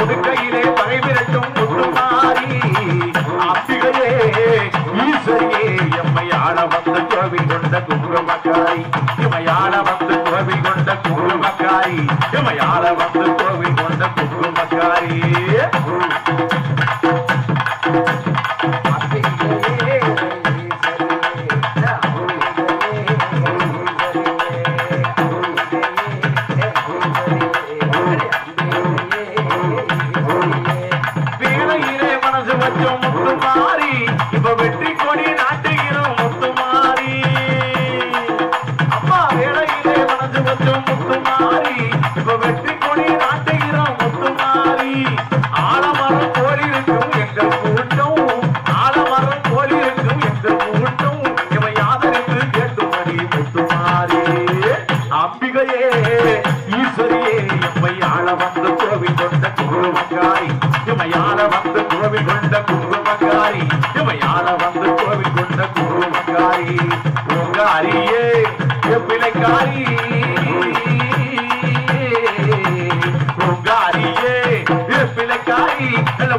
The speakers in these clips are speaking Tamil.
உடுக்கையிலே பகை விரட்டும் முத்துமாரி அம்பிகையே ஈஸ்வரியே எம்மையாள வந்து கோவில் கொண்ட குங்குமக்காரி இமையாள வந்து கோவில் கொண்ட குங்குமக்காரி இமையாள வந்து கோவில் கொண்ட குங்குமக்காரி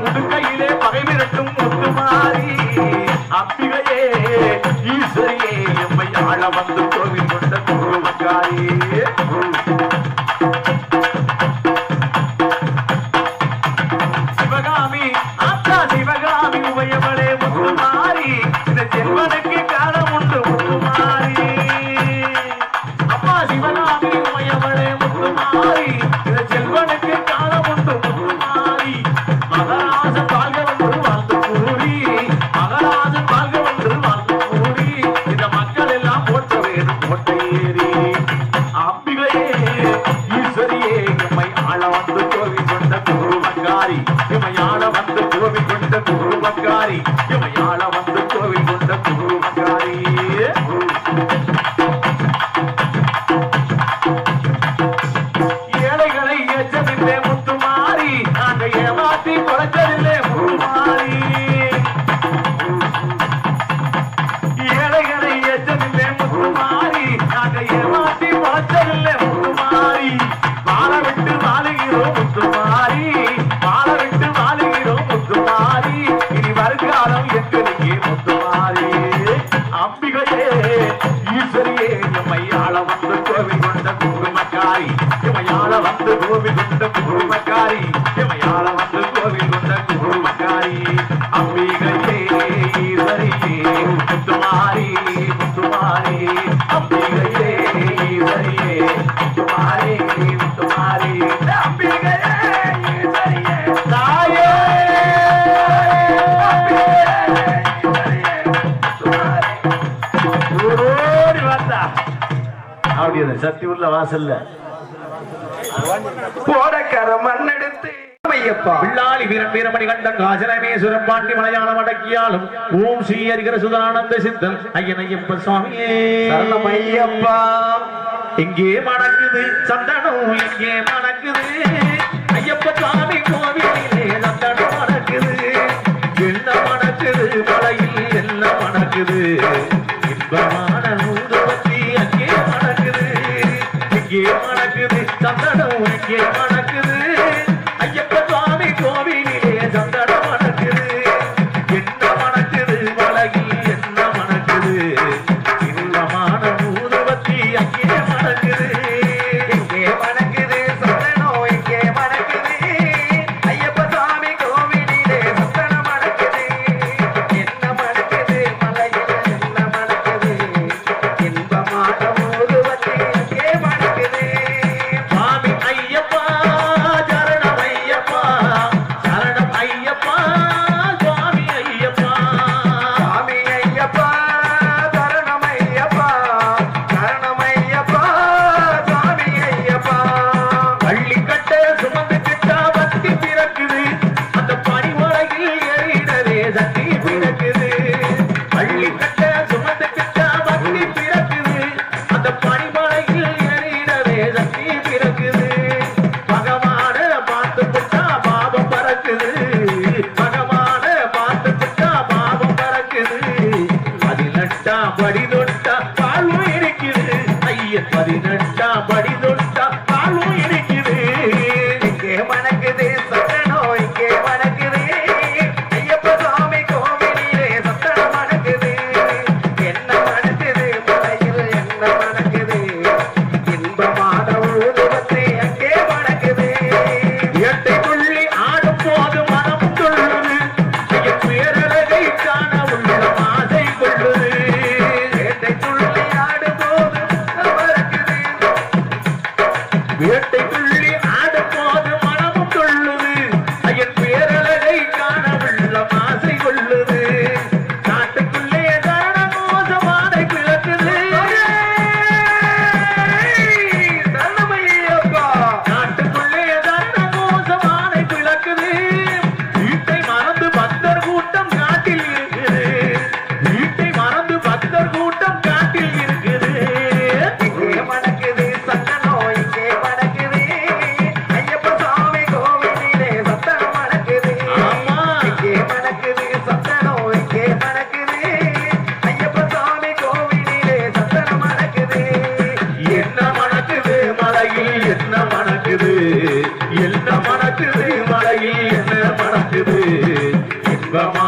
உடுக்கையிலே பகை விரட்டும் முத்துமாரி அம்பிகையே ஈஸ்வரியே எம்மையாள வந்து கோவில் கொண்ட குங்குமக்காரி சிவகாமி ஆத்தா சிவகாமி உமையவளே முத்துமாரி இந்த செல்வனுக்கு காலம் உண்டு முத்துமாரி அப்பா சிவகாமி உமையவளே முத்துமாரி இந்த செல்வனுக்கு காலம் உண்டு முத்துமாரி மகராஜ வாழ்க வந்து வாழ்ந்து கூறி மகராஜ வாழ்க வந்து வாழ்ந்து கூறி இந்த மக்கள் எல்லாம் போற்ற வேணும் கோட்டையேறி அம்பிகையே ஈஸ்வரியே எம்மை ஆள வந்து கோவில் கொண்ட குங்குமக்காரி இமையாள வந்து கோவில் கொண்ட குங்குமக்காரி இமையாள வந்து கோவில் கொண்ட குங்குமக்காரி ஏழைகளை ஏற்றதில்லை முத்துமாரி நாங்க ஏமாற்றி குறைச்சதில்லை முத்துமாரி ஏழைகளை ஏற்றதில்லை முத்துமாரி நாங்க ஏமாற்றி குறைச்சதில்லை முத்துமாரி வாழ விட்டு வாழுகிறோம் முத்துமாரி வாழ விட்டு வாழுகிறோம் முத்துமாரி இனி வருங்காலம் எங்களுக்கு முத்துமாரி அம்பிகையே ஈஸ்வரியே எம்மையாள வந்து கோவில் கொண்ட குங்குமக்காரி இமையாள வந்து கோவில் கொண்ட குங்குமக்காரி இமையாள வந்து கோவில் கொண்ட குங்குமக்காரி அம்பிகையே ஈஸ்வரியே முத்துமாரி முத்துமாரி அம்பிகையே ஈஸ்வரியே முத்துமாரி முத்துமாரி அம்பிகையே ஈஸ்வரியே தாயே ஓடி வந்தா அப்படியே சக்தி உள்ள வாசல்ல போடக்கர மண்ணெடுத்து ஐயப்பா பிள்ளாளி வீரன் வீரமணி கண்டன் காஜரமேஸ்வரம் பாண்டி மலையாளம் அடக்கியாலும் ஓம் ஸ்ரீ ஹரிகர சுதானந்த சித்தன் ஐயன் ஐயப்ப சுவாமியே சரணம் ஐயப்பா இங்கே மணக்குது சந்தனம் இங்கே மணக்குது ஐயப்ப சுவாமி கோவிலிலே சந்தனம் மணக்குது என்ன மணக்குது மலையில் என்ன மணக்குது இன்பமான ஊதுவத்தி அங்கே மணக்குது இங்கே மணக்குது சந்தனம் இங்கே மணக்குது ஐயப்ப சுவாமி கோவிலிலே சந்தனம் மணக்குது என்ன மணக்குது மலையில் என்ன மணக்குது இன்பமான ஊதுவத்தி அங்கே மணக்குது இங்கே மணக்குது சந்தனம் இங்கே மணக்குது ஐயப்ப சுவாமி கோவிலிலே சந்தனம் மணக்குது என்ன மணக்குது மலையில் என்ன மணக்குது இன்பமான ஊதுவத்தி அங்கே மணக்குது சுவாமி ஐயப்பா சரணம் ஐயப்பா சரணம் ஐயப்பா சுவாமி ஐயப்பா சுவாமி ஐயப்பா சரணம் ஐயப்பா சரணம் ஐயப்பா சுவாமி ஐயப்பா பள்ளி கட்ட சுமந்து கிட்டா பக்தி பிறக்குது அந்த பனிமலையில் எறிடவே சக்தி பிறக்குது பள்ளி கட்ட சுமந்து கிட்டா பக்தி பிறக்குது அந்த பனிமலையில் எறிடவே சக்தி பிறக்குது பகவான பார்த்து விட்டா பாபம் பறக்குது பகவான பார்த்து விட்டா பாபம் பறக்குது 18ஆம் படி தொட்டா வாழ்வும் இருக்குது ஐயன் 18ஆம் படி தொட்டா வாழ்வும் இருக்குது இங்கே மணக்குது சந்தனம் இங்கே மணக்குது ஐயப்ப சுவாமி கோவிலிலே சந்தனம் மணக்குது என்ன மணக்குது மலையில் என்ன மணக்குது இன்பமான ஊதுவத்தி அங்கே மணக்குது ஏட்டை துள்ளி ஆடும் போது மனம் துள்ளுது ஐயன் பேரழகை காண உள்ள ஆசை கொள்ளுது வேட்டை துள்ளி ஆடும்போது மறக்குது வேட்டை துள்ளி ஆடும் போது மனமும் துள்ளுது ஐயன் பேரழகை காண உள்ள ஆசை கொள்ளுது காட்டுக்குள்ளே சரணமோசமானை பிளக்குது சரணம் ஐயப்பா காட்டுக்குள்ளே சரணமோசமானை பிளக்குது வீட்டை மறந்து பக்தர் கூட்டம் காட்டில் இருக்குது வீட்டை மறந்து பக்தர் கூட்டம் காட்டில் இருக்குது இங்கே மணக்குது சந்தனம் இங்கே மணக்குது ஐயப்ப சுவாமி கோவிலிலே சந்தனம் மணக்குது ஆமா. இங்கே மணக்குது சந்தனம் இங்கே மணக்குது ஐயப்ப சுவாமி கோவிலிலே சந்தனம் மணக்குது என்ன மணக்குது மலையில் என்ன மணக்குது மலையில் என்ன மணக்குது இன்பமா